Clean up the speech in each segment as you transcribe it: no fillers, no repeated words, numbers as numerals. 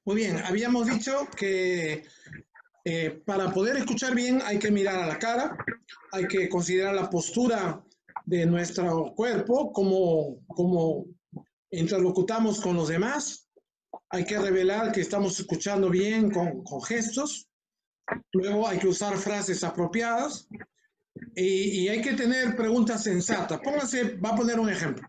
Muy bien, habíamos dicho que para poder escuchar bien hay que mirar a la cara, hay que considerar la postura de nuestro cuerpo, cómo interlocutamos con los demás, hay que revelar que estamos escuchando bien con gestos, luego hay que usar frases apropiadas y hay que tener preguntas sensatas. Póngase, va a poner un ejemplo.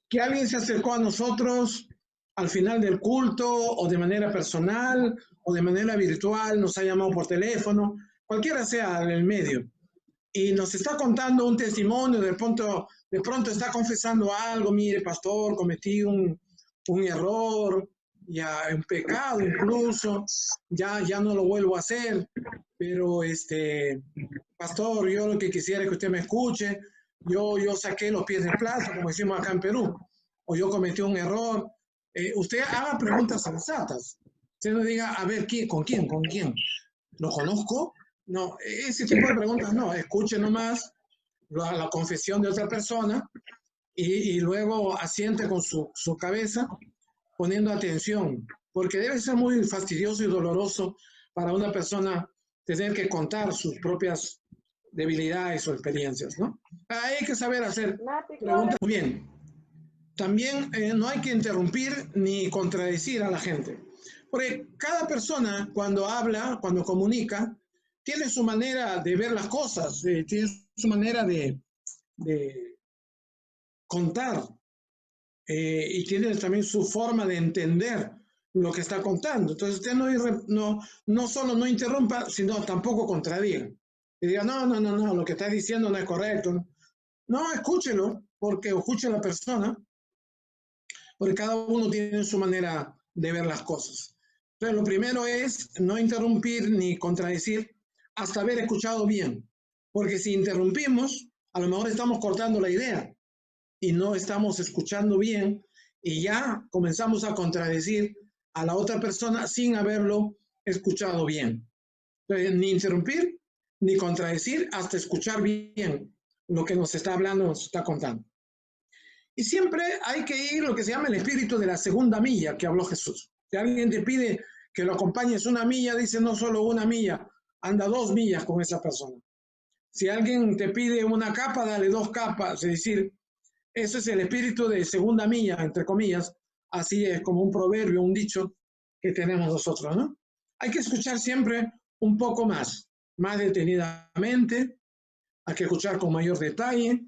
Que alguien se acercó a nosotros al final del culto o de manera personal o de manera virtual, nos ha llamado por teléfono, cualquiera sea el medio, y nos está contando un testimonio, de pronto está confesando algo, mire, pastor, cometí un error, ya un pecado incluso, ya no lo vuelvo a hacer, pero pastor, yo lo que quisiera es que usted me escuche, yo saqué los pies del plato, como decimos acá en Perú, o yo cometí un error. Usted haga preguntas sensatas. Usted no diga, a ver, ¿quién, con quién? ¿Con quién? ¿Lo conozco? No, ese tipo de preguntas no. Escuche nomás la confesión de otra persona y luego asiente con su cabeza poniendo atención, porque debe ser muy fastidioso y doloroso para una persona tener que contar sus propias debilidades o experiencias, ¿no? Hay que saber hacer preguntas bien. También no hay que interrumpir ni contradecir a la gente, porque cada persona cuando habla, cuando comunica, tiene su manera de ver las cosas, tiene su manera de contar y tiene también su forma de entender lo que está contando. Entonces usted no solo no interrumpa, sino tampoco contradiga. Y diga, no, lo que está diciendo no es correcto. No, escúchelo, porque escuche a la persona, porque cada uno tiene su manera de ver las cosas. Entonces, lo primero es no interrumpir ni contradecir hasta haber escuchado bien, porque si interrumpimos, a lo mejor estamos cortando la idea y no estamos escuchando bien y ya comenzamos a contradecir a la otra persona sin haberlo escuchado bien. Entonces, ni interrumpir ni contradecir hasta escuchar bien lo que nos está hablando, nos está contando. Y siempre hay que ir lo que se llama el espíritu de la segunda milla que habló Jesús. Si alguien te pide que lo acompañes una milla, dice no solo una milla, anda 2 millas con esa persona. Si alguien te pide una capa, dale 2 capas. Es decir, eso es el espíritu de segunda milla, entre comillas. Así es como un proverbio, un dicho que tenemos nosotros, ¿no? Hay que escuchar siempre un poco más detenidamente, hay que escuchar con mayor detalle,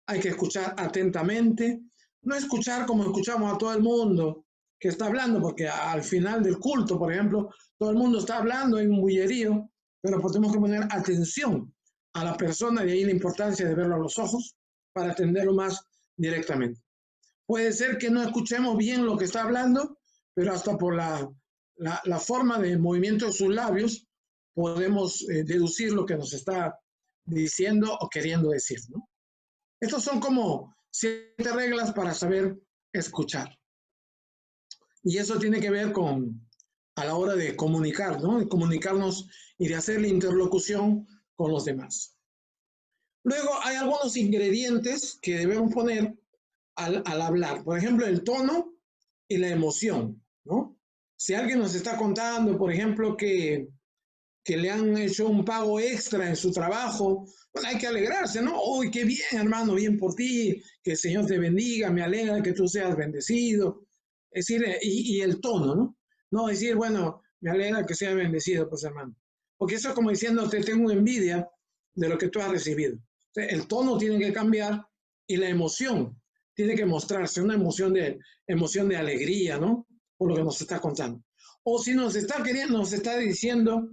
hay que escuchar atentamente, no escuchar como escuchamos a todo el mundo que está hablando, porque al final del culto, por ejemplo, todo el mundo está hablando en un bullerío, pero pues tenemos que poner atención a la persona, de ahí la importancia de verlo a los ojos para atenderlo más directamente. Puede ser que no escuchemos bien lo que está hablando, pero hasta por la forma de movimiento de sus labios podemos deducir lo que nos está diciendo o queriendo decir, ¿no? Estos son como 7 reglas para saber escuchar. Y eso tiene que ver con a la hora de comunicar, ¿no? De comunicarnos y de hacer la interlocución con los demás. Luego hay algunos ingredientes que debemos poner al hablar. Por ejemplo, el tono y la emoción, ¿no? Si alguien nos está contando, por ejemplo, que le han hecho un pago extra en su trabajo, bueno, hay que alegrarse, ¿no? ¡Uy, qué bien, hermano! Bien por ti, que el Señor te bendiga, me alegra que tú seas bendecido. Es decir, y el tono, ¿no? No decir, bueno, me alegra que sea bendecido, pues hermano. Porque eso es como diciendo, te tengo envidia de lo que tú has recibido. Entonces, el tono tiene que cambiar y la emoción tiene que mostrarse, una emoción de alegría, ¿no? Por lo que nos está contando. O si nos está queriendo, nos está diciendo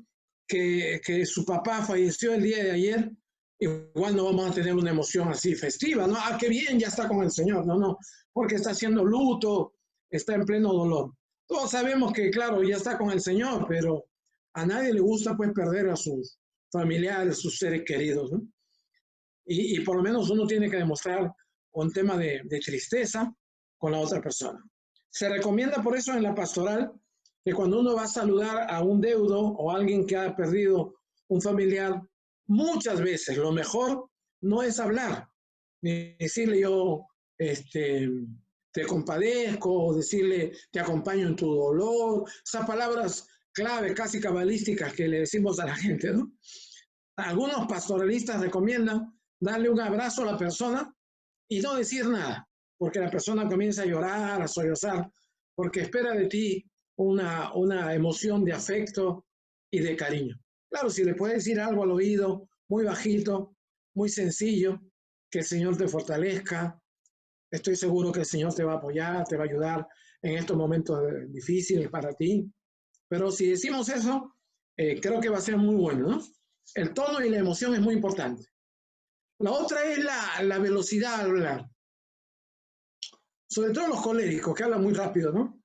que su papá falleció el día de ayer, igual no vamos a tener una emoción así festiva, ¿no? Ah, qué bien, ya está con el Señor, no, porque está haciendo luto, está en pleno dolor. Todos sabemos que, claro, ya está con el Señor, pero a nadie le gusta pues perder a sus familiares, sus seres queridos, ¿no? Y por lo menos uno tiene que demostrar un tema de tristeza con la otra persona. Se recomienda por eso en la pastoral que cuando uno va a saludar a un deudo o a alguien que ha perdido un familiar, muchas veces lo mejor no es hablar, ni decirle yo, te te compadezco, o decirle te acompaño en tu dolor, esas palabras clave, casi cabalísticas que le decimos a la gente, ¿no? Algunos pastoralistas recomiendan darle un abrazo a la persona y no decir nada, porque la persona comienza a llorar, a sollozar, porque espera de ti una emoción de afecto y de cariño. Claro, si le puedes decir algo al oído, muy bajito, muy sencillo, que el Señor te fortalezca, estoy seguro que el Señor te va a apoyar, te va a ayudar en estos momentos difíciles para ti. Pero si decimos eso, creo que va a ser muy bueno, ¿no? El tono y la emoción es muy importante. La otra es la velocidad al hablar. Sobre todo los coléricos, que hablan muy rápido, ¿no?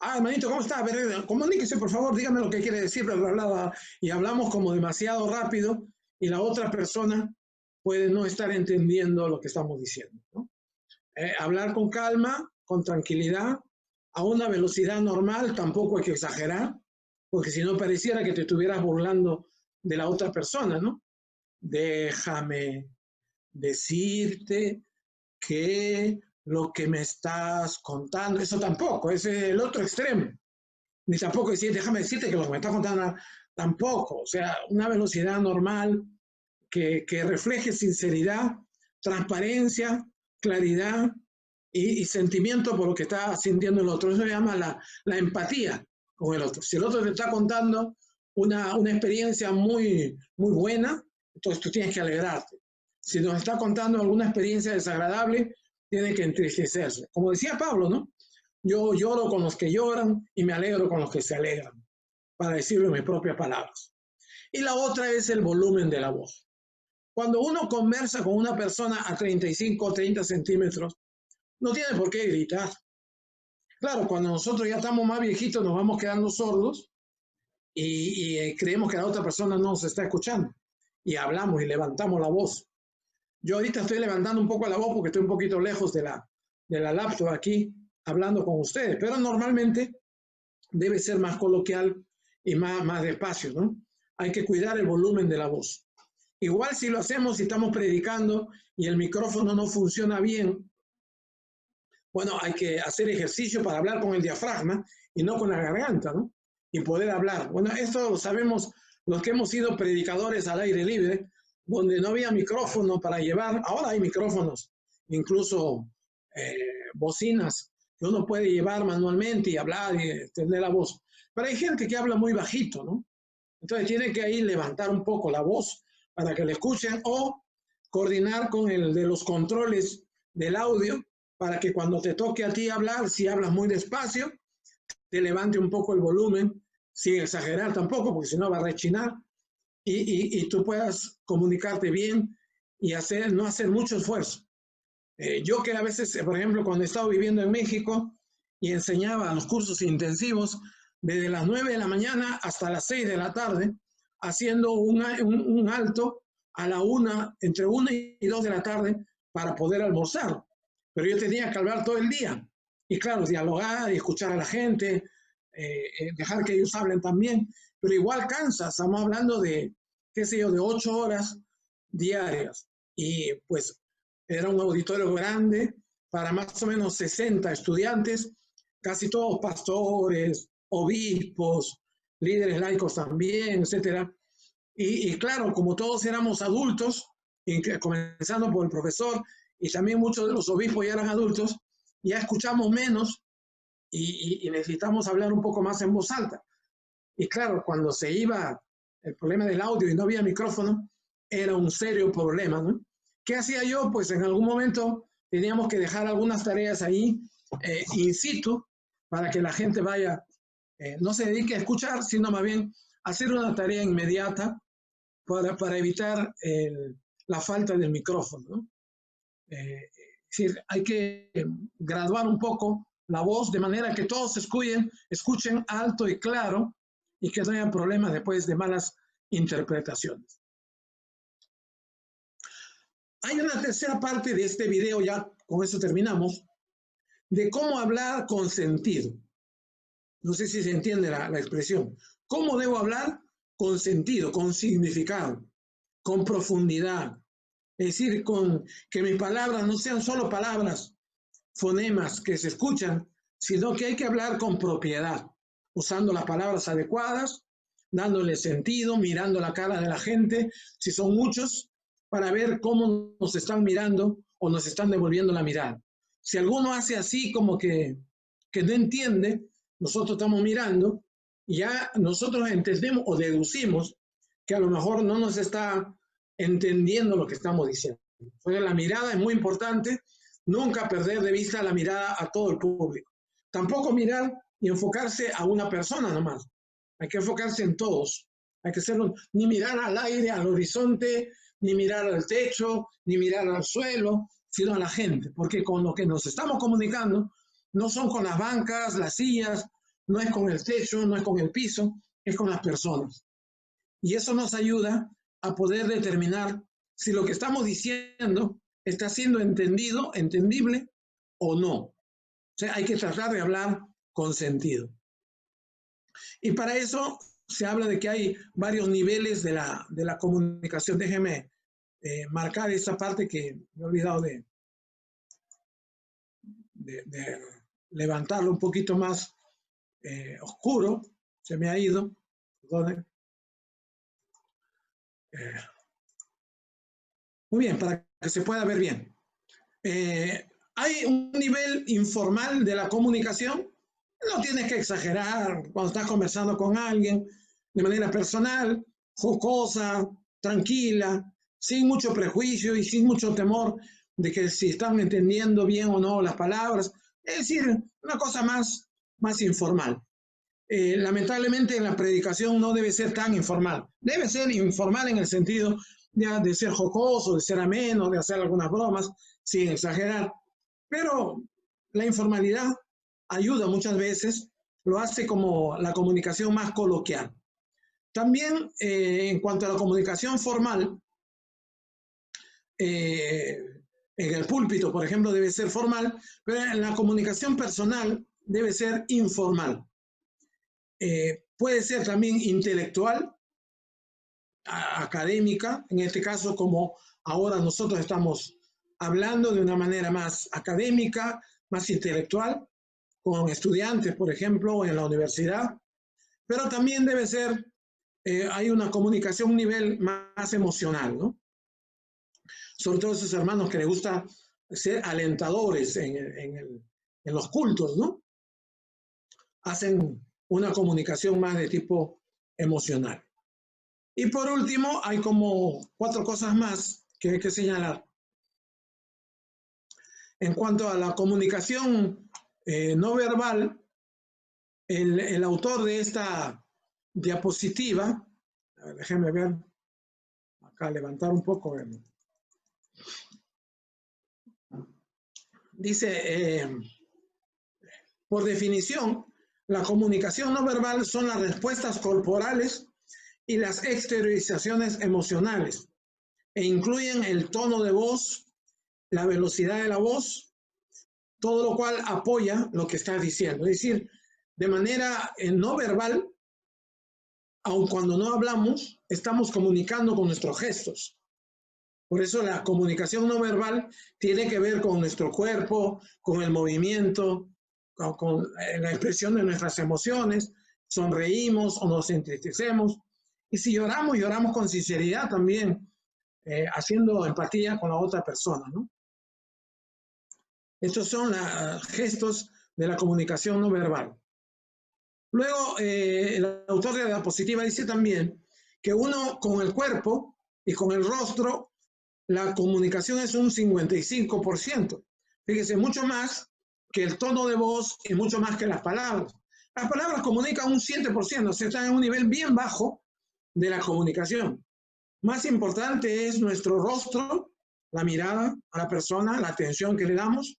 Ah, hermanito, ¿cómo está? A ver, comuníquese, por favor, dígame lo que quiere decir, bla, bla, bla, y hablamos como demasiado rápido y la otra persona puede no estar entendiendo lo que estamos diciendo, ¿no? Hablar con calma, con tranquilidad, a una velocidad normal, tampoco hay que exagerar, porque si no pareciera que te estuvieras burlando de la otra persona, ¿no? Déjame decirte que lo que me estás contando, eso tampoco, ese es el otro extremo. Ni tampoco decir, déjame decirte que lo que me estás contando, tampoco. O sea, una velocidad normal que refleje sinceridad, transparencia, claridad y sentimiento por lo que está sintiendo el otro. Eso se llama la empatía con el otro. Si el otro te está contando una experiencia muy buena, entonces tú tienes que alegrarte. Si nos está contando alguna experiencia desagradable, tiene que entristecerse. Como decía Pablo, ¿no? Yo lloro con los que lloran y me alegro con los que se alegran, para decirlo en mis propias palabras. Y la otra es el volumen de la voz. Cuando uno conversa con una persona a 35 o 30 centímetros, no tiene por qué gritar. Claro, cuando nosotros ya estamos más viejitos nos vamos quedando sordos y creemos que la otra persona no nos está escuchando. Y hablamos y levantamos la voz. Yo ahorita estoy levantando un poco la voz porque estoy un poquito lejos de la laptop aquí hablando con ustedes, pero normalmente debe ser más coloquial y más despacio, ¿no? Hay que cuidar el volumen de la voz. Igual si lo hacemos, si estamos predicando y el micrófono no funciona bien, bueno, hay que hacer ejercicio para hablar con el diafragma y no con la garganta, ¿no? Y poder hablar. Bueno, esto lo sabemos los que hemos sido predicadores al aire libre, donde no había micrófono para llevar. Ahora hay micrófonos, incluso bocinas que uno puede llevar manualmente y hablar y extender la voz. Pero hay gente que habla muy bajito, ¿no? Entonces tiene que ahí levantar un poco la voz para que le escuchen o coordinar con el de los controles del audio para que cuando te toque a ti hablar, si hablas muy despacio, te levante un poco el volumen, sin exagerar tampoco, porque si no va a rechinar, y tú puedas comunicarte bien y no hacer mucho esfuerzo. Yo que a veces, por ejemplo, cuando he estado viviendo en México y enseñaba los cursos intensivos, desde las 9 de la mañana hasta las 6 de la tarde, haciendo un alto a la 1, entre 1 y 2 de la tarde para poder almorzar. Pero yo tenía que hablar todo el día. Y claro, dialogar y escuchar a la gente, dejar que ellos hablen también. Pero igual cansa, estamos hablando de, qué sé yo, de 8 horas diarias. Y pues era un auditorio grande para más o menos 60 estudiantes, casi todos pastores, obispos, líderes laicos también, etcétera. Y claro, como todos éramos adultos, comenzando por el profesor, y también muchos de los obispos ya eran adultos, ya escuchamos menos y necesitamos hablar un poco más en voz alta. Y claro, cuando se iba el problema del audio y no había micrófono, era un serio problema, ¿no? ¿Qué hacía yo? Pues en algún momento teníamos que dejar algunas tareas ahí in situ para que la gente vaya, no se dedique a escuchar, sino más bien a hacer una tarea inmediata para evitar la falta del micrófono, ¿no? Es decir, hay que graduar un poco la voz de manera que todos escuchen alto y claro y que no haya problemas después de malas interpretaciones. Hay una tercera parte de este video, ya con eso terminamos, de cómo hablar con sentido. No sé si se entiende la expresión. ¿Cómo debo hablar con sentido, con significado, con profundidad? Es decir, que mis palabras no sean solo palabras fonemas que se escuchan, sino que hay que hablar con propiedad, usando las palabras adecuadas, dándole sentido, mirando la cara de la gente, si son muchos, para ver cómo nos están mirando o nos están devolviendo la mirada. Si alguno hace así como que no entiende, nosotros estamos mirando y ya nosotros entendemos o deducimos que a lo mejor no nos está entendiendo lo que estamos diciendo. Entonces la mirada es muy importante, nunca perder de vista la mirada a todo el público. Tampoco mirar y enfocarse a una persona nomás. Hay que enfocarse en todos. Hay que hacerlo, ni mirar al aire, al horizonte, ni mirar al techo, ni mirar al suelo, sino a la gente. Porque con lo que nos estamos comunicando no son con las bancas, las sillas, no es con el techo, no es con el piso, es con las personas. Y eso nos ayuda a poder determinar si lo que estamos diciendo está siendo entendido, entendible o no. O sea, hay que tratar de hablar con sentido. Y para eso se habla de que hay varios niveles de la comunicación. Déjeme marcar esa parte que me he olvidado de levantarlo un poquito más oscuro. Se me ha ido. Perdón. Muy bien, para que se pueda ver bien. Hay un nivel informal de la comunicación. No tienes que exagerar cuando estás conversando con alguien de manera personal, jocosa, tranquila, sin mucho prejuicio y sin mucho temor de que si están entendiendo bien o no las palabras. Es decir, una cosa más informal. Lamentablemente en la predicación no debe ser tan informal. Debe ser informal en el sentido de ser jocoso, de ser ameno, de hacer algunas bromas, sin exagerar. Pero la informalidad ayuda muchas veces, lo hace como la comunicación más coloquial. También en cuanto a la comunicación formal, en el púlpito, por ejemplo, debe ser formal, pero en la comunicación personal debe ser informal. Puede ser también intelectual, académica, en este caso como ahora nosotros estamos hablando de una manera más académica, más intelectual, con estudiantes, por ejemplo, en la universidad, pero también debe ser, hay una comunicación a un nivel más emocional, ¿no? Sobre todo esos hermanos que les gusta ser alentadores en los cultos, ¿no? Hacen una comunicación más de tipo emocional. Y por último, hay como 4 cosas más que hay que señalar. En cuanto a la comunicación no verbal, el autor de esta diapositiva, déjenme ver, acá levantar un poco. Dice, por definición, la comunicación no verbal son las respuestas corporales y las exteriorizaciones emocionales, e incluyen el tono de voz, la velocidad de la voz, todo lo cual apoya lo que estás diciendo. Es decir, de manera no verbal, aun cuando no hablamos, estamos comunicando con nuestros gestos. Por eso la comunicación no verbal tiene que ver con nuestro cuerpo, con el movimiento, con la expresión de nuestras emociones. Sonreímos o nos entristecemos. Y si lloramos, lloramos con sinceridad también, haciendo empatía con la otra persona, ¿no? Estos son los gestos de la comunicación no verbal. Luego, el autor de la diapositiva dice también que uno con el cuerpo y con el rostro, la comunicación es un 55%. Fíjese, mucho más que el tono de voz y mucho más que las palabras. Las palabras comunican un 7%, o sea, están en un nivel bien bajo de la comunicación. Más importante es nuestro rostro, la mirada a la persona, la atención que le damos,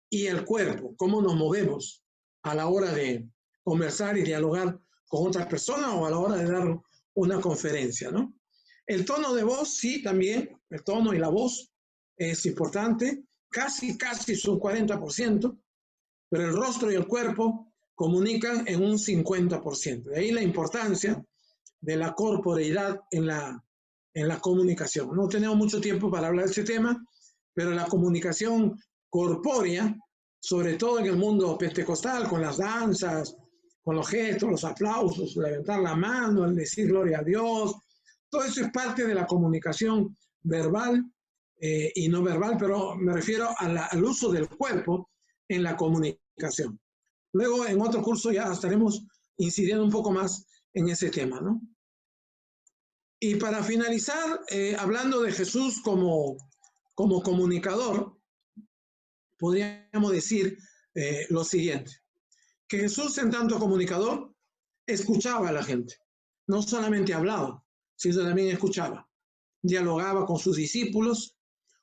y el cuerpo, cómo nos movemos a la hora de conversar y dialogar con otras personas o a la hora de dar una conferencia, ¿no? El tono de voz, sí, también, el tono y la voz es importante, casi es un 40%, pero el rostro y el cuerpo comunican en un 50%. De ahí la importancia de la corporeidad en la comunicación. No tenemos mucho tiempo para hablar de este tema, pero la comunicación corpórea sobre todo en el mundo pentecostal, con las danzas, con los gestos, los aplausos, levantar la mano, el decir gloria a Dios. Todo eso es parte de la comunicación verbal y no verbal, pero me refiero al uso del cuerpo en la comunicación. Luego, en otro curso ya estaremos incidiendo un poco más en ese tema, ¿no? Y para finalizar, hablando de Jesús como comunicador, podríamos decir lo siguiente, que Jesús en tanto comunicador escuchaba a la gente, no solamente hablaba, sino también escuchaba, dialogaba con sus discípulos,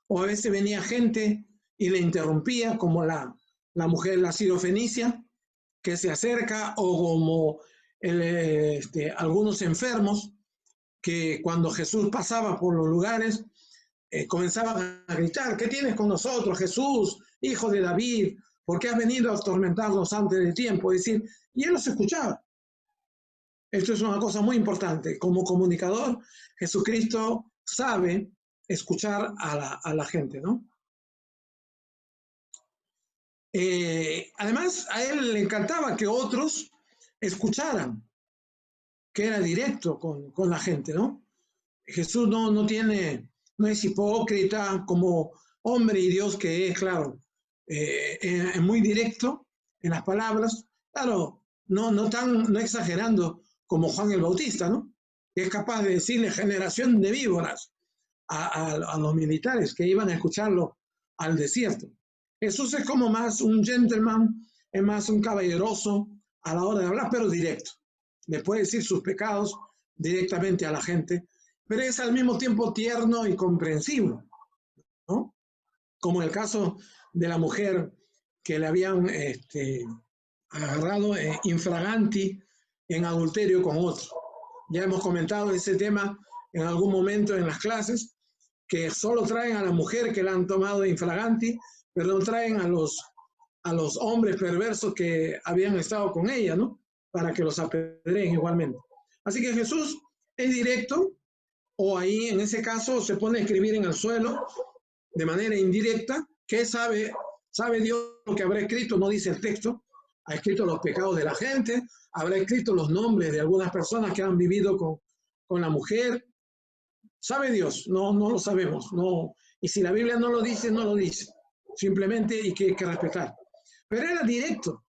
o a veces venía gente y le interrumpía, como la mujer, la sirofenicia, que se acerca, o como algunos enfermos, que cuando Jesús pasaba por los lugares, comenzaban a gritar, ¿qué tienes con nosotros, Jesús, hijo de David? ¿Por qué has venido a atormentarnos antes de tiempo? Es decir, y él los escuchaba. Esto es una cosa muy importante. Como comunicador, Jesucristo sabe escuchar a la gente, ¿no? Además, a él le encantaba que otros escucharan, que era directo con la gente, ¿no? Jesús no es hipócrita como hombre y Dios que es, claro, es muy directo en las palabras, claro, no exagerando como Juan el Bautista, ¿no? Que es capaz de decirle generación de víboras a los militares que iban a escucharlo al desierto. Jesús es como más un gentleman, es más un caballeroso a la hora de hablar, pero directo. Le puede decir sus pecados directamente a la gente, pero es al mismo tiempo tierno y comprensivo, ¿no? Como el caso de la mujer que le habían agarrado infraganti en adulterio con otro. Ya hemos comentado ese tema en algún momento en las clases, que solo traen a la mujer que la han tomado infraganti, pero no traen a los hombres perversos que habían estado con ella, ¿no? Para que los apedreen igualmente. Así que Jesús es directo, o ahí en ese caso se pone a escribir en el suelo de manera indirecta, que sabe Dios lo que habrá escrito, no dice el texto, ha escrito los pecados de la gente, habrá escrito los nombres de algunas personas que han vivido con la mujer, sabe Dios, no lo sabemos, no, y si la Biblia no lo dice, no lo dice, simplemente hay que respetar. Pero era directo.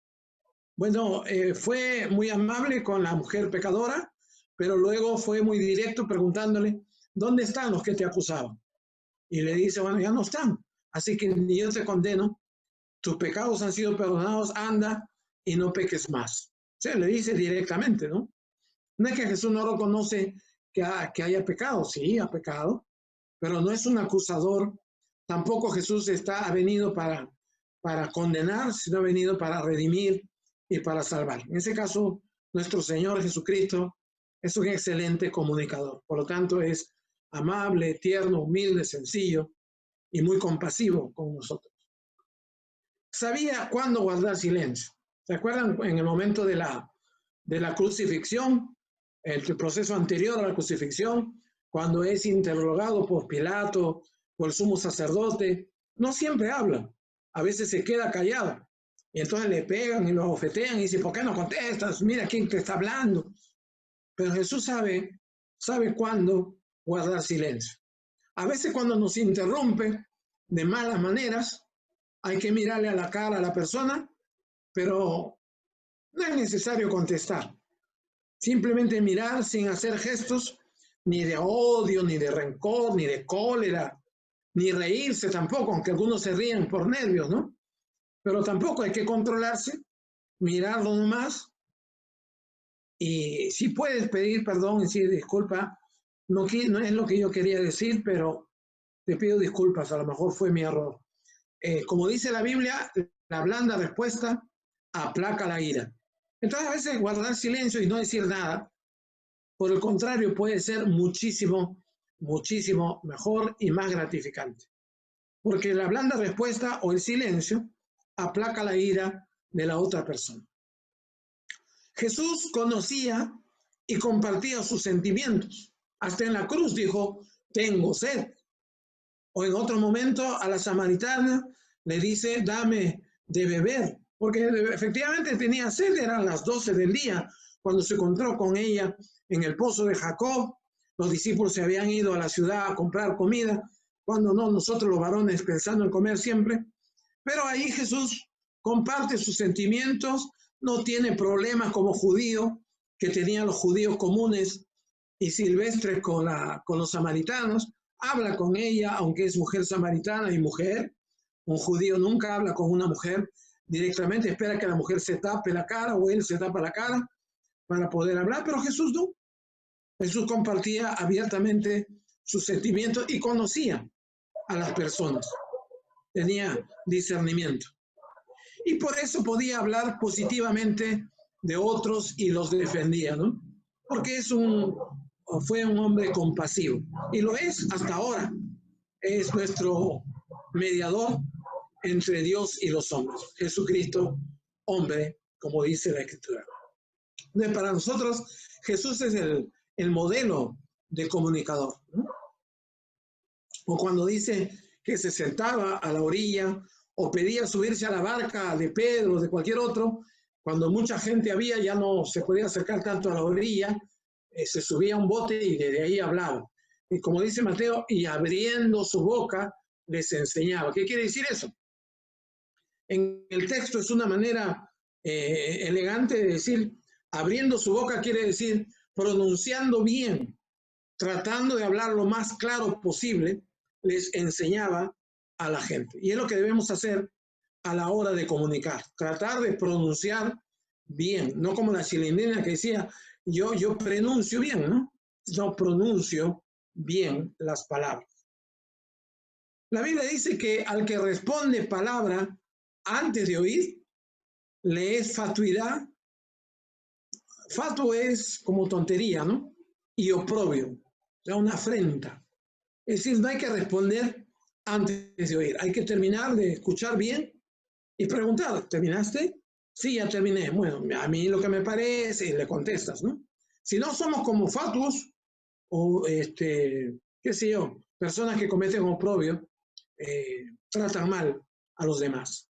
Bueno, fue muy amable con la mujer pecadora, pero luego fue muy directo preguntándole, ¿dónde están los que te acusaban? Y le dice, bueno, ya no están, así que ni yo te condeno, tus pecados han sido perdonados, anda y no peques más. O sea, le dice directamente, ¿no? No es que Jesús no reconoce que haya pecado, sí, ha pecado, pero no es un acusador. Tampoco Jesús ha venido para condenar, sino ha venido para redimir y para salvar. En ese caso, nuestro Señor Jesucristo es un excelente comunicador. Por lo tanto, es amable, tierno, humilde, sencillo y muy compasivo con nosotros. Sabía cuándo guardar silencio. ¿Se acuerdan en el momento de la crucifixión, el proceso anterior a la crucifixión, cuando es interrogado por Pilato, por el sumo sacerdote? No siempre habla, a veces se queda callado. Y entonces le pegan y lo bofetean y dice, ¿por qué no contestas? Mira quién te está hablando. Pero Jesús sabe cuándo guardar silencio. A veces cuando nos interrumpe de malas maneras, hay que mirarle a la cara a la persona, pero no es necesario contestar. Simplemente mirar sin hacer gestos ni de odio, ni de rencor, ni de cólera, ni reírse tampoco, aunque algunos se ríen por nervios, ¿no? Pero tampoco hay que controlarse, mirarlo nomás, y si puedes pedir perdón y decir disculpa, no es lo que yo quería decir, pero te pido disculpas, a lo mejor fue mi error. Como dice la Biblia, la blanda respuesta aplaca la ira. Entonces a veces guardar silencio y no decir nada, por el contrario, puede ser muchísimo, muchísimo mejor y más gratificante. Porque la blanda respuesta o el silencio aplaca la ira de la otra persona. Jesús conocía y compartía sus sentimientos. Hasta en la cruz dijo, tengo sed. O en otro momento a la samaritana le dice, dame de beber, porque efectivamente tenía sed, eran las 12 del día, cuando se encontró con ella en el pozo de Jacob. Los discípulos se habían ido a la ciudad a comprar comida, cuando no, nosotros los varones pensando en comer siempre. Pero ahí Jesús comparte sus sentimientos, no tiene problemas como judío, que tenían los judíos comunes y silvestres con los samaritanos. Habla con ella, aunque es mujer samaritana y mujer. Un judío nunca habla con una mujer directamente, espera que la mujer se tape la cara o él se tapa la cara para poder hablar, pero Jesús no. Jesús compartía abiertamente sus sentimientos y conocía a las personas, tenía discernimiento. Y por eso podía hablar positivamente de otros y los defendía, ¿no? Porque fue un hombre compasivo y lo es hasta ahora. Es nuestro mediador entre Dios y los hombres. Jesucristo, hombre, como dice la Escritura. Entonces, para nosotros, Jesús es el modelo de comunicador, ¿no? O cuando dice que se sentaba a la orilla o pedía subirse a la barca de Pedro o de cualquier otro, cuando mucha gente había, ya no se podía acercar tanto a la orilla, se subía a un bote y desde ahí hablaba. Y como dice Mateo, y abriendo su boca les enseñaba. ¿Qué quiere decir eso? En el texto es una manera elegante de decir, abriendo su boca quiere decir pronunciando bien, tratando de hablar lo más claro posible, les enseñaba a la gente. Y es lo que debemos hacer a la hora de comunicar, tratar de pronunciar bien, no como la chilindrina que decía, yo pronuncio bien, ¿no? No pronuncio bien las palabras. La Biblia dice que al que responde palabra antes de oír, le es fatuidad. Fatuo es como tontería, ¿no? Y oprobio, o sea, una afrenta. Es decir, no hay que responder antes de oír, hay que terminar de escuchar bien y preguntar, ¿terminaste? Sí, ya terminé. Bueno, a mí lo que me parece, y le contestas, ¿no? Si no somos como fatuos o, qué sé yo, personas que cometen oprobio, tratan mal a los demás.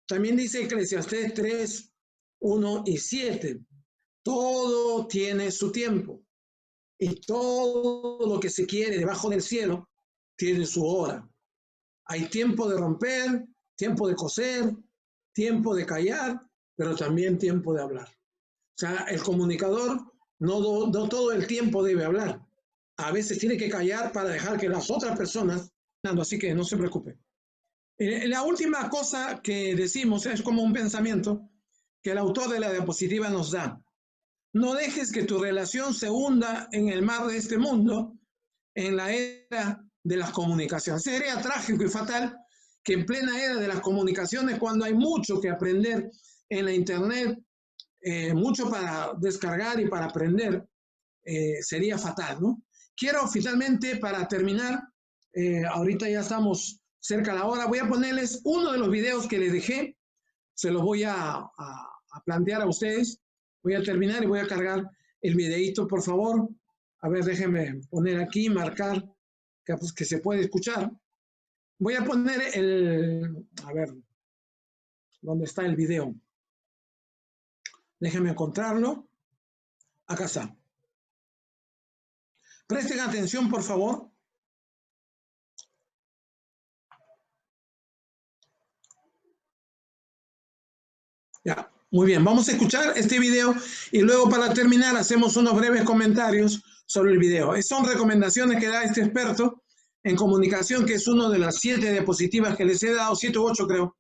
También dice Eclesiastés 3, 1 y 7. Todo tiene su tiempo y todo lo que se quiere debajo del cielo tiene su hora. Hay tiempo de romper, tiempo de coser, tiempo de callar, pero también tiempo de hablar. O sea, el comunicador no todo el tiempo debe hablar. A veces tiene que callar para dejar que las otras personas, así que no se preocupe. La última cosa que decimos es como un pensamiento que el autor de la diapositiva nos da. No dejes que tu relación se hunda en el mar de este mundo, en la era de las comunicaciones. Sería trágico y fatal que en plena era de las comunicaciones, cuando hay mucho que aprender en la internet, mucho para descargar y para aprender, sería fatal, ¿no? Quiero finalmente, para terminar, ahorita ya estamos cerca de la hora, voy a ponerles uno de los videos que les dejé, se los voy a plantear a ustedes. Voy a terminar y voy a cargar el videito, por favor. A ver, déjenme poner aquí, marcar que se puede escuchar. Voy a poner a ver, ¿dónde está el video? Déjenme encontrarlo. Acá está. Presten atención, por favor. Ya, muy bien. Vamos a escuchar este video y luego para terminar hacemos unos breves comentarios sobre el video. Son recomendaciones que da este experto en comunicación, que es uno de las 7 diapositivas que les he dado, 7 u 8 creo.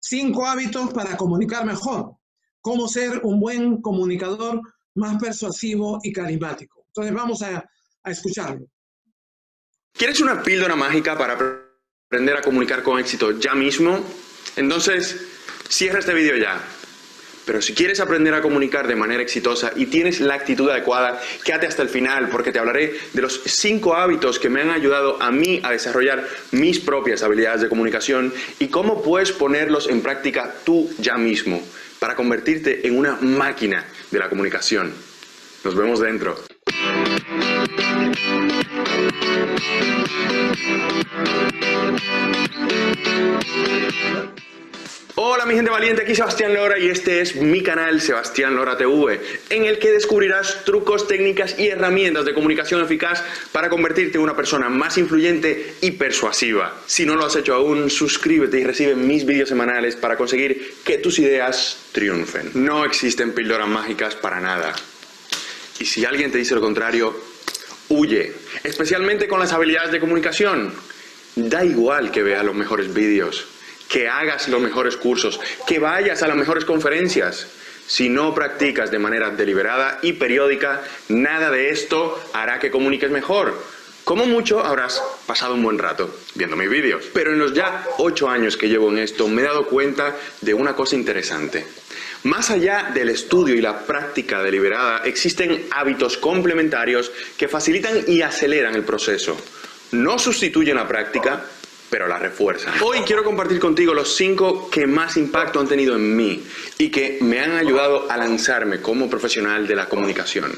5 hábitos para comunicar mejor. Cómo ser un buen comunicador más persuasivo y carismático. Entonces vamos a escucharlo. ¿Quieres una píldora mágica para aprender a comunicar con éxito ya mismo? Entonces, cierra este video ya. Pero si quieres aprender a comunicar de manera exitosa y tienes la actitud adecuada, quédate hasta el final porque te hablaré de los 5 hábitos que me han ayudado a mí a desarrollar mis propias habilidades de comunicación y cómo puedes ponerlos en práctica tú ya mismo para convertirte en una máquina de la comunicación. Nos vemos dentro. Hola mi gente valiente, aquí Sebastián Lora y este es mi canal Sebastián Lora TV, en el que descubrirás trucos, técnicas y herramientas de comunicación eficaz para convertirte en una persona más influyente y persuasiva. Si no lo has hecho aún, suscríbete y recibe mis vídeos semanales para conseguir que tus ideas triunfen. No existen píldoras mágicas para nada. Y si alguien te dice lo contrario, huye, especialmente con las habilidades de comunicación. Da igual que veas los mejores vídeos, que hagas los mejores cursos, que vayas a las mejores conferencias. Si no practicas de manera deliberada y periódica, nada de esto hará que comuniques mejor. Como mucho habrás pasado un buen rato viendo mis vídeos. Pero en los ya 8 años que llevo en esto, me he dado cuenta de una cosa interesante. Más allá del estudio y la práctica deliberada, existen hábitos complementarios que facilitan y aceleran el proceso. No sustituyen la práctica, pero la refuerzan. Hoy quiero compartir contigo los 5 que más impacto han tenido en mí y que me han ayudado a lanzarme como profesional de la comunicación.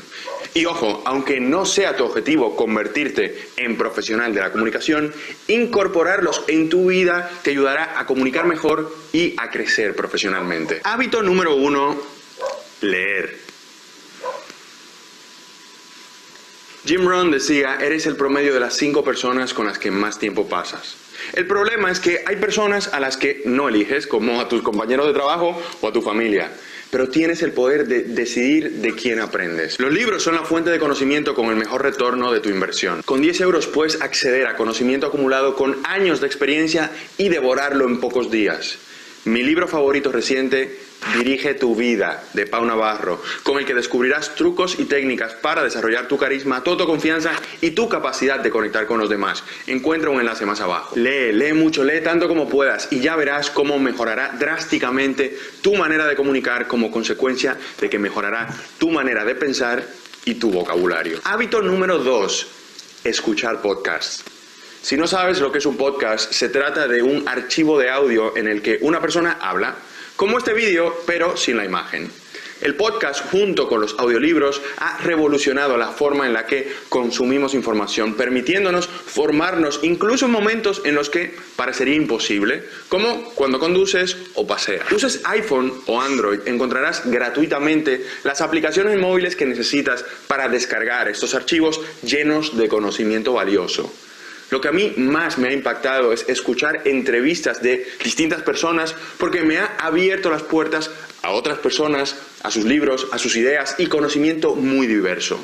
Y ojo, aunque no sea tu objetivo convertirte en profesional de la comunicación, incorporarlos en tu vida te ayudará a comunicar mejor y a crecer profesionalmente. Hábito número 1, leer. Jim Rohn decía, eres el promedio de las 5 personas con las que más tiempo pasas. El problema es que hay personas a las que no eliges, como a tus compañeros de trabajo o a tu familia, pero tienes el poder de decidir de quién aprendes. Los libros son la fuente de conocimiento con el mejor retorno de tu inversión. Con 10 euros puedes acceder a conocimiento acumulado con años de experiencia y devorarlo en pocos días. Mi libro favorito reciente, Dirige tu vida, de Pau Navarro, con el que descubrirás trucos y técnicas para desarrollar tu carisma, tu autoconfianza y tu capacidad de conectar con los demás. Encuentra un enlace más abajo. Lee mucho, lee tanto como puedas y ya verás cómo mejorará drásticamente tu manera de comunicar como consecuencia de que mejorará tu manera de pensar y tu vocabulario. Hábito número 2, escuchar podcasts. Si no sabes lo que es un podcast, se trata de un archivo de audio en el que una persona habla, como este vídeo, pero sin la imagen. El podcast, junto con los audiolibros, ha revolucionado la forma en la que consumimos información, permitiéndonos formarnos incluso en momentos en los que parecería imposible, como cuando conduces o paseas. Si uses iPhone o Android, encontrarás gratuitamente las aplicaciones móviles que necesitas para descargar estos archivos llenos de conocimiento valioso. Lo que a mí más me ha impactado es escuchar entrevistas de distintas personas porque me ha abierto las puertas a otras personas, a sus libros, a sus ideas y conocimiento muy diverso.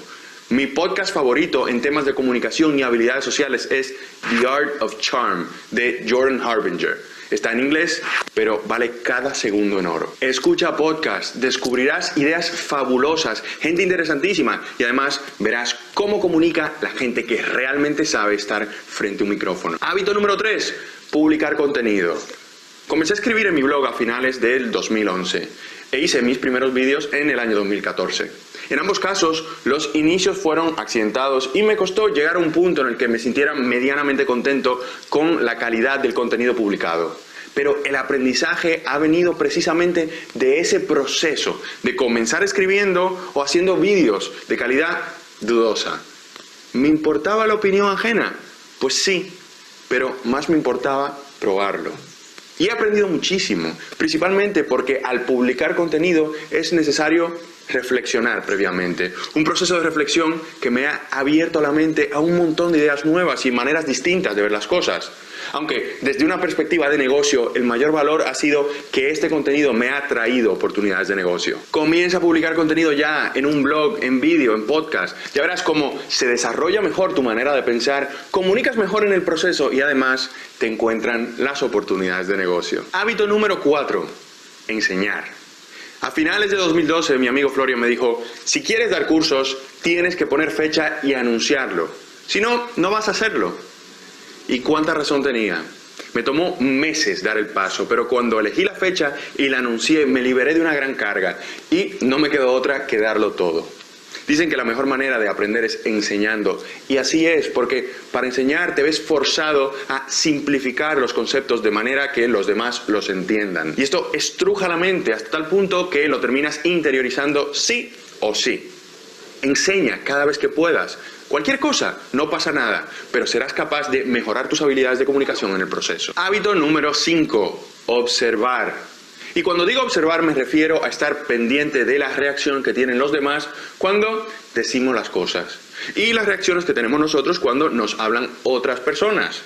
Mi podcast favorito en temas de comunicación y habilidades sociales es The Art of Charm de Jordan Harbinger. Está en inglés, pero vale cada segundo en oro. Escucha podcast, descubrirás ideas fabulosas, gente interesantísima y además verás cómo comunica la gente que realmente sabe estar frente a un micrófono. Hábito número 3, publicar contenido. Comencé a escribir en mi blog a finales del 2011 e hice mis primeros vídeos en el año 2014. En ambos casos, los inicios fueron accidentados y me costó llegar a un punto en el que me sintiera medianamente contento con la calidad del contenido publicado. Pero el aprendizaje ha venido precisamente de ese proceso, de comenzar escribiendo o haciendo vídeos de calidad dudosa. ¿Me importaba la opinión ajena? Pues sí, pero más me importaba probarlo. Y he aprendido muchísimo, principalmente porque al publicar contenido es necesario reflexionar previamente. Un proceso de reflexión que me ha abierto la mente a un montón de ideas nuevas y maneras distintas de ver las cosas. Aunque desde una perspectiva de negocio, el mayor valor ha sido que este contenido me ha traído oportunidades de negocio. Comienza a publicar contenido ya en un blog, en vídeo, en podcast. Ya verás cómo se desarrolla mejor tu manera de pensar, comunicas mejor en el proceso y además te encuentran las oportunidades de negocio. Hábito número 4, enseñar. A finales de 2012, mi amigo Florian me dijo, si quieres dar cursos, tienes que poner fecha y anunciarlo. Si no, no vas a hacerlo. ¿Y cuánta razón tenía? Me tomó meses dar el paso, pero cuando elegí la fecha y la anuncié, me liberé de una gran carga y no me quedó otra que darlo todo. Dicen que la mejor manera de aprender es enseñando, y así es, porque para enseñar te ves forzado a simplificar los conceptos de manera que los demás los entiendan. Y esto estruja la mente hasta tal punto que lo terminas interiorizando sí o sí. Enseña cada vez que puedas. Cualquier cosa, no pasa nada, pero serás capaz de mejorar tus habilidades de comunicación en el proceso. Hábito número 5, observar. Y cuando digo observar me refiero a estar pendiente de la reacción que tienen los demás cuando decimos las cosas y las reacciones que tenemos nosotros cuando nos hablan otras personas.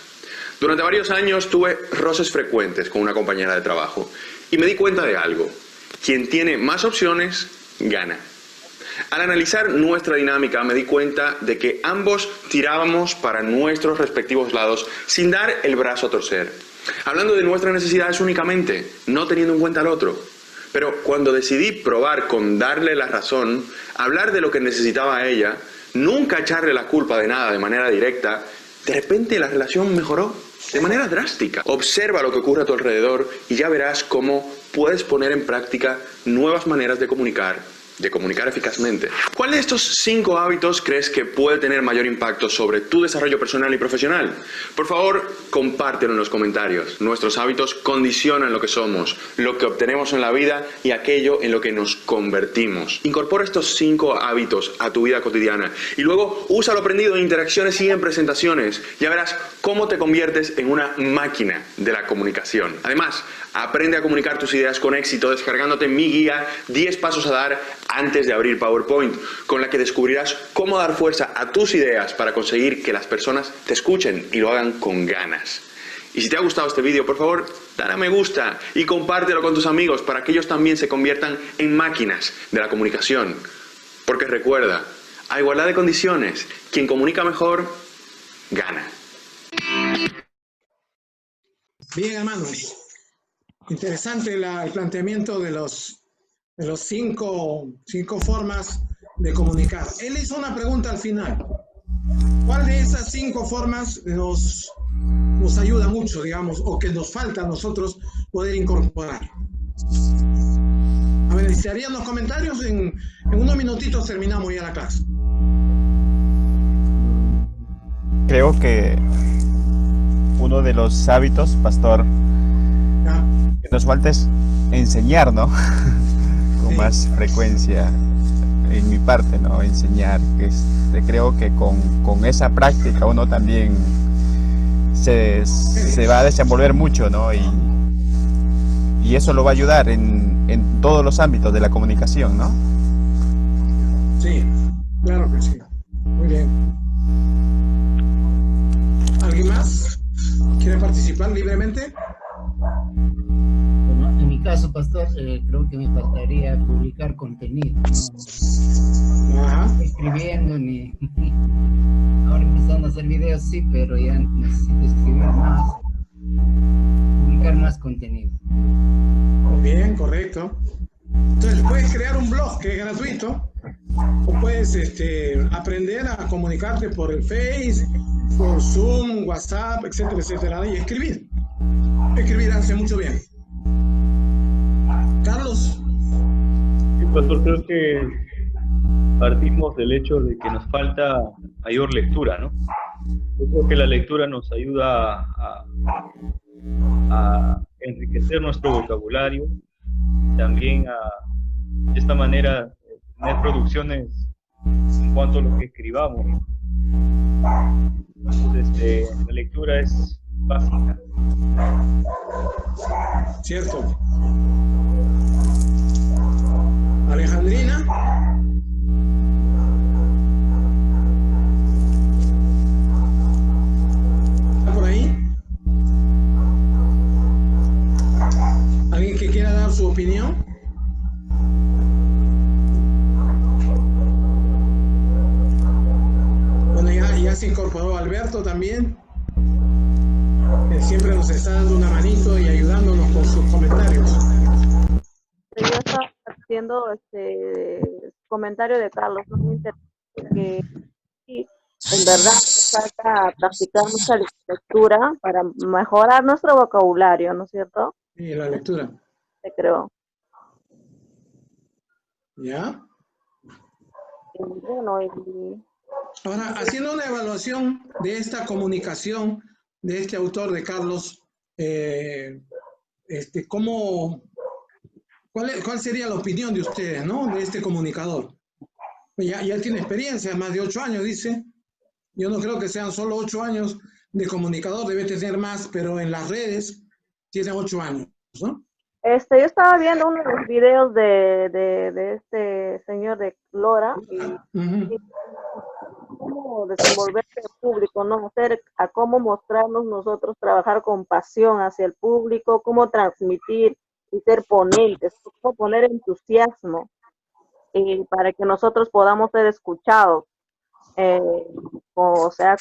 Durante varios años tuve roces frecuentes con una compañera de trabajo y me di cuenta de algo. Quien tiene más opciones, gana. Al analizar nuestra dinámica me di cuenta de que ambos tirábamos para nuestros respectivos lados sin dar el brazo a torcer, hablando de nuestras necesidades únicamente, no teniendo en cuenta al otro. Pero cuando decidí probar con darle la razón, hablar de lo que necesitaba ella, nunca echarle la culpa de nada de manera directa, de repente la relación mejoró de manera drástica. Observa lo que ocurre a tu alrededor y ya verás cómo puedes poner en práctica nuevas maneras de comunicar eficazmente. ¿Cuál de estos 5 hábitos crees que puede tener mayor impacto sobre tu desarrollo personal y profesional? Por favor, compártelo en los comentarios. Nuestros hábitos condicionan lo que somos, lo que obtenemos en la vida y aquello en lo que nos convertimos. Incorpora estos 5 hábitos a tu vida cotidiana y luego usa lo aprendido en interacciones y en presentaciones. Ya verás cómo te conviertes en una máquina de la comunicación. Además, aprende a comunicar tus ideas con éxito descargándote mi guía 10 pasos a dar antes de abrir PowerPoint, con la que descubrirás cómo dar fuerza a tus ideas para conseguir que las personas te escuchen y lo hagan con ganas. Y si te ha gustado este vídeo, por favor, dale a me gusta y compártelo con tus amigos para que ellos también se conviertan en máquinas de la comunicación. Porque recuerda, a igualdad de condiciones, quien comunica mejor, gana. Bien, hermanos. Interesante el planteamiento de los 5 formas de comunicar. Él hizo una pregunta al final. ¿Cuál de esas 5 formas nos ayuda mucho, digamos, o que nos falta a nosotros poder incorporar? A ver, ¿se harían los comentarios? En unos minutitos terminamos ya la clase. Creo que uno de los hábitos, pastor, que nos falta es enseñar, ¿no? Con más frecuencia, en mi parte, ¿no? Enseñar, creo que con esa práctica uno también se va a desenvolver mucho, ¿no? Y eso lo va a ayudar en todos los ámbitos de la comunicación, ¿no? Sí, claro que sí. Muy bien. ¿Alguien más quiere participar libremente? Bueno, en mi caso, pastor, creo que me faltaría publicar contenido, ¿no? Ajá. Escribiendo ni ahora empezando a hacer videos, sí, pero ya necesito escribir más, publicar más contenido. Muy bien, correcto. Entonces puedes crear un blog que es gratuito, o puedes aprender a comunicarte por el Face, por Zoom, WhatsApp, etcétera, etcétera, y escribir. Escribir hace mucho bien. Carlos. Sí, pastor, creo que partimos del hecho de que nos falta mayor lectura, ¿no? Yo creo que la lectura nos ayuda a enriquecer nuestro vocabulario, también de esta manera tener producciones en cuanto a lo que escribamos. Entonces, la lectura es básica. Cierto. Alejandrina. ¿Está por ahí? ¿Alguien que quiera dar su opinión? Bueno, ya se incorporó Alberto también. Él siempre nos está dando una manito y ayudándonos con sus comentarios. Yo estaba haciendo comentario de Carlos, ¿no? Muy interesante, que sí, en verdad falta practicar mucha lectura para mejorar nuestro vocabulario, ¿no es cierto? Sí, la lectura. Te creo. ¿Ya? Y bueno, Ahora, haciendo una evaluación de esta comunicación de este autor, de Carlos, ¿cuál sería la opinión de ustedes, ¿no? De este comunicador? Ya tiene experiencia, más de 8 años, dice. Yo no creo que sean solo 8 años de comunicador, debe tener más, pero en las redes tiene 8 años, ¿no? Yo estaba viendo uno de los videos de este señor de Lora y cómo desenvolverse el público, ¿no? A cómo mostrarnos nosotros, trabajar con pasión hacia el público, cómo transmitir y ser ponentes, cómo poner entusiasmo para que nosotros podamos ser escuchados, o sea,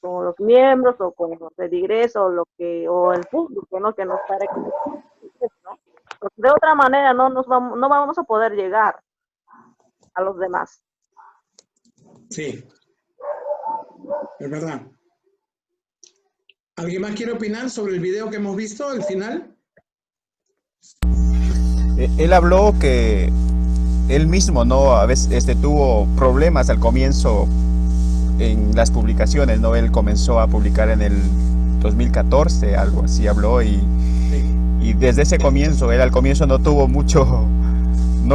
con los miembros o con los feligreses o el público, ¿no? Que nos para que ¿no? Porque de otra manera no vamos a poder llegar a los demás. Sí, es verdad. ¿Alguien más quiere opinar sobre el video que hemos visto, el final? Él habló que él mismo, ¿no? A veces tuvo problemas al comienzo en las publicaciones, ¿no? Él comenzó a publicar en el 2014, algo así habló, y desde ese comienzo, él al comienzo no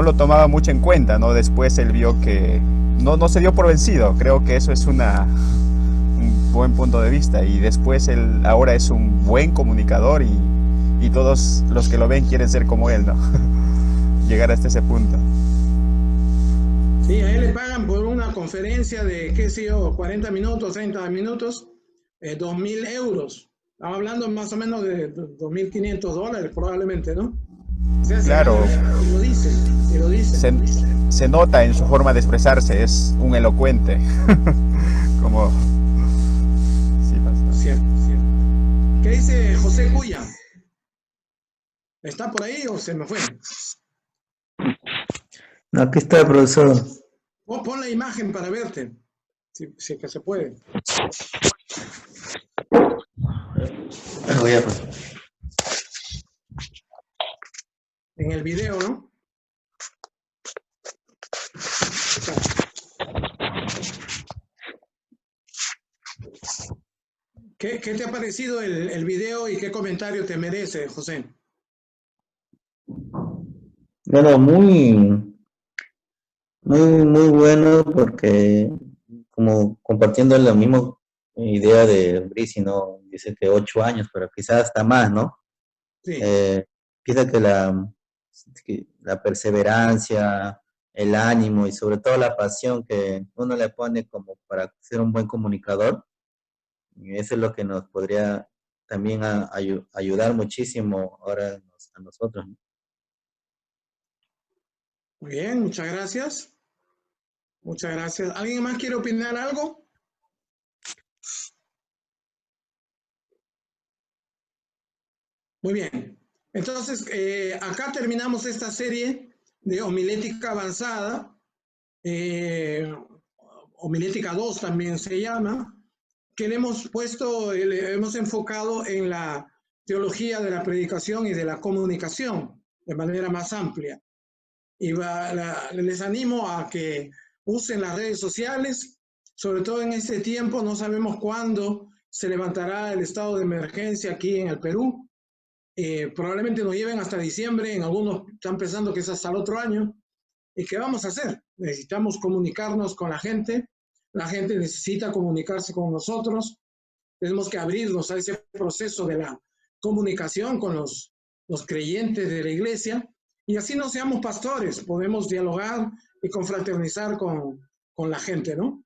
lo tomaba mucho en cuenta, ¿no? Después él vio que no se dio por vencido. Creo que eso es un buen punto de vista, y después él ahora es un buen comunicador y todos los que lo ven quieren ser como él, ¿no? Llegar hasta ese punto. Sí, a él le pagan por una conferencia de, qué sé yo, 40 minutos, 30 minutos, 2.000 euros. Estamos hablando más o menos de $2.500 probablemente, ¿no? O sea, claro. Lo dicen. Se nota en su forma de expresarse, es un elocuente. Como... Sí, pasa. Cierto. ¿Qué dice José Cuya? ¿Está por ahí o se me fue? No, aquí está, profesor. Pon la imagen para verte, si que se puede. Voy a... En el video, ¿no? ¿Qué te ha parecido el video y qué comentario te merece, José? Bueno, muy bueno, porque como compartiendo la misma idea de Brici, ¿no? Dice que 8 años, pero quizás hasta más, ¿no? Sí. Quizás que la perseverancia, el ánimo y sobre todo la pasión que uno le pone como para ser un buen comunicador, y eso es lo que nos podría también ayudar muchísimo ahora a nosotros, ¿no? Muy bien, muchas gracias. Muchas gracias. ¿Alguien más quiere opinar algo? Muy bien. Entonces, acá terminamos esta serie de homilética avanzada. Homilética 2 también se llama, que le hemos enfocado en la teología de la predicación y de la comunicación de manera más amplia. Y les animo a que usen las redes sociales, sobre todo en este tiempo. No sabemos cuándo se levantará el estado de emergencia aquí en el Perú. Probablemente nos lleven hasta diciembre, en algunos están pensando que es hasta el otro año. ¿Y qué vamos a hacer? Necesitamos comunicarnos con la gente necesita comunicarse con nosotros, tenemos que abrirnos a ese proceso de la comunicación con los creyentes de la iglesia, y así no seamos pastores, podemos dialogar y confraternizar con la gente, ¿no?